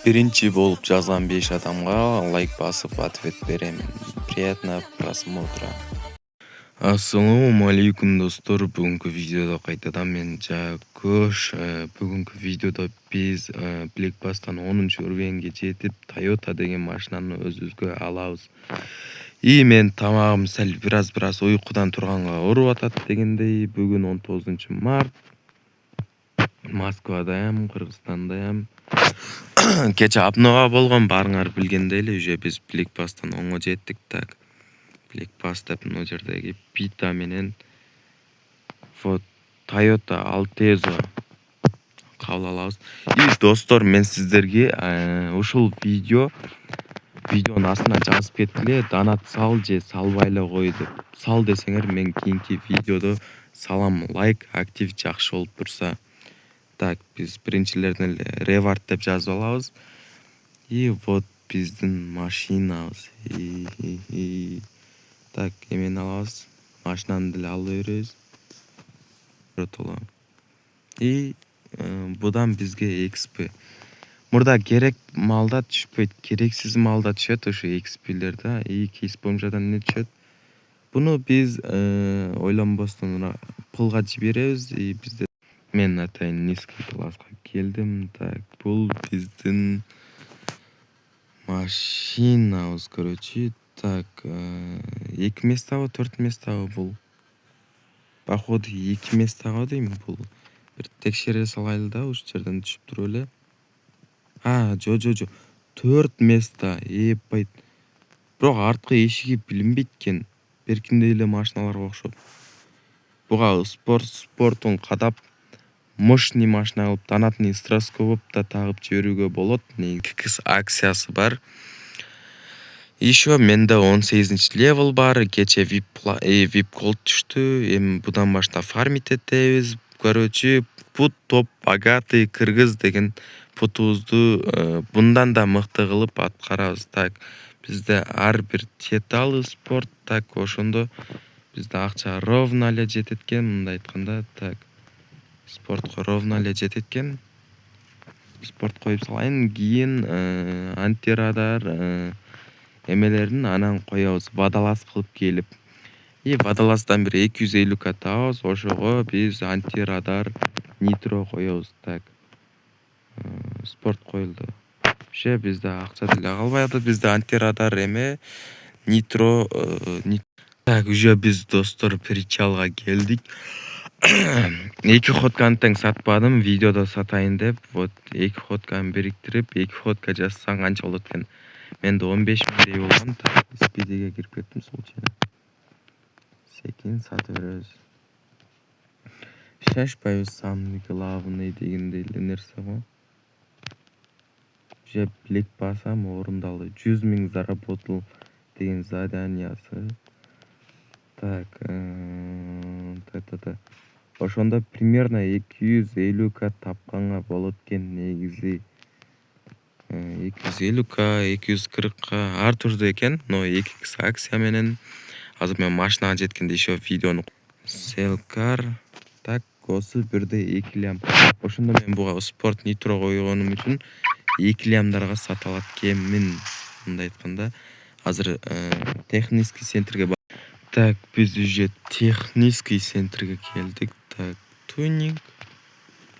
Birinchi bo'lib жазган 5 адамга лайк басып ответ беремин. Приятного просмотра. Ассаламу алейкум достор. Бүгүнкү видеодо кайтадан мен Жакош. Бүгүнкү видеодо биз Blackbustан 10-уровенге жетип Toyota деген машинаны өзүбүзгө алабыз. Мен тамагым сәл бираз уйкудан турганга ооруп атат дегендей. Бүгүн 19-март. Москвадайым, Кыргызстандайым. Кече апнога болгон, баарыңар билгендей эле, уже биз Blackbustан 10го жеттик. Так. Blackbust деп мына жердеги Пита менен вот Toyota Altezza кабыл алабыз. Достор, мен сиздерге ушул видеонун астына жазып кеткиле, донат сал же салбай эле кой деп. Сал десеңер мен кийинки видеодо салам. Лайк, актив жакшы болуп турса. Так, биз биринчилерден эле ревард деп жазып алабыз. Вот биздин машинабыз. Так, эмени алабыз. Машинаны деле ала беребиз. Будан бизге XP. Мурда керек малда түшпөйт, керексиз малда түшөт ушу XP'лер да. Кейс боюнчадан эмне түшөт? Буну биз ойлонбостон пулга жиберебиз. Бизде мен атайын низкий класска келдим. Так, бул биздин машинабыз, короче. Так, 2 местабы, 4 местабы бул? Походу 2 местабы дейм бул. Бир текшере салайлы да, ушу жерден түшүп туруп эле. Жо. 4 места, епайт. Бирок арткы эшиги билинбейт экен. Беркиндей эле машиналарга окшоп. Буга спортун кадап, мощный машина кылып, донатный строскоп да тагып жиберүүгө болот. KX акциясы бар. Еще менде 18 левел бар. Кече VIP голд түштү. Эми будан баштап фармить этебиз. Короче, пут топ богатый кыргыз деген путубузду bundan да мыкты кылып аткарабыз. Так, бизде ар бир деталы спорт. Так, ошондо бизде акча ровно эле жетет экен, мындай айтканда. Так, спортко ровно эле жетет экен. Спорт коюп салайын, кийин антирадар эмелерин анан коебуз, водолаз кылып келип. Водолаздан бир 250к табабыз, ошого биз антирадар нитро коебуз. Так, спорт коюлду. Вообще бизде акча деле калбай атат, бизде антирадар эме нитро. Так, уже биз достор причалга келдик. 2 ходканы тең сатпадым, видеодо сатайын деп. Вот 2 ходканы бириктирип, 2 ходка жазсаң канча болот экен? Менде 15 миңдей болгон. Так, спидиге кирип кеттим случайно. Секин сатып беребиз. Шашпайбыз, самый главный дегендей эле нерсе го. Же билек басам, орундалды. 100 миң заработал деген заданиясы. Так, ошондо примерно 250к тапканга болот экен негизи. 250к, 240к ар түрдүү экен. Но 2x акция менен азыр мен машинага жеткенде еще видеону селкар. Так, косу 1/2 лям. Ошондо мен буга спорт нитро койгонум үчүн 2 лямдарга сата алат экенмин. Мындай айтканда, азыр технический центрге. Так, биз уже технический центрге келдик. Так, тюнинг,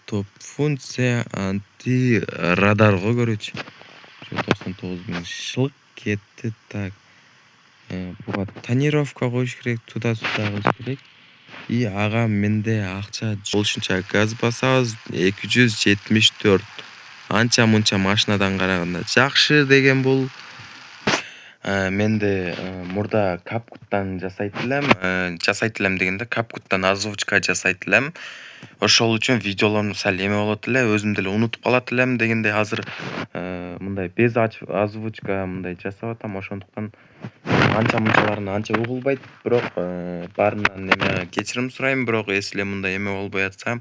топ функция, антирадар го, короче. 99 миң шылык кетти. Так, буга тонировка коюш керек, туда-сюда кылыш керек. Ага, менде акча болушунча газ басабыз. 274. Анча мынча машинадан караганда жакшы деген бул. Менде мурда капкуттан жасайт элем дегенде капкуттан озвучка жасайт элем. Ошол үчүн видеолорум сал эме болот эле, өзүм деле унутуп калат элем дегенде азыр мындай без озвучка мындай жасап атам. Ошондуктан анча мынчаларын анча угулбайт, бирок баарынан эме кечирим сурайм, бирок эсиле мындай эме болбой атса,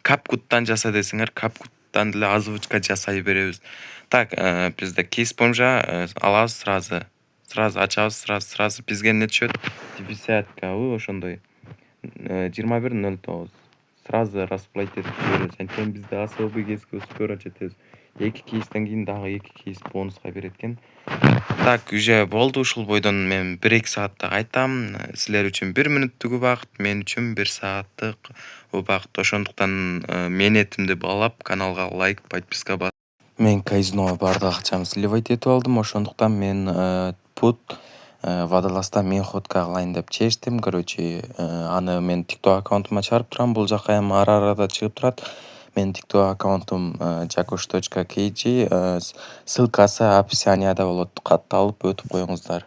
капкуттан жаса десеңер, капкуттан деле озвучка жасай беребиз. Так, бизде кейс боюнча алабыз сразу ачабыз, сразу бизге эмне түшөт? 50кбы ошондой 21.09 сразу расплатить этип жиберебиз. Анткени бизде особый кезге скоро жетебиз. 2 кейстен кийин дагы 2 кейс бонуска берет экен. Так, уже болду. Ушул бойдон мен 1-2 саатта кайтам. Силер үчүн 1 мүнөттүк убакыт, мен үчүн 1 сааттык убакыт. Ошондуктан мээнетимди баалап, каналга лайк, подписка бас. Мен казинога баардык акчамды сливать этип алдым. Ошондуктан мен пут Водолазда мен ходка кылайын деп чечтим. Короче, аны мен TikTok аккаунтума чыгарып турам. Бул жака эми ара-арада чыгып турат. Менин TikTok аккаунтум jakosh.kg, ссылкасы описанияда болот. Катты алып өтүп коюңуздар.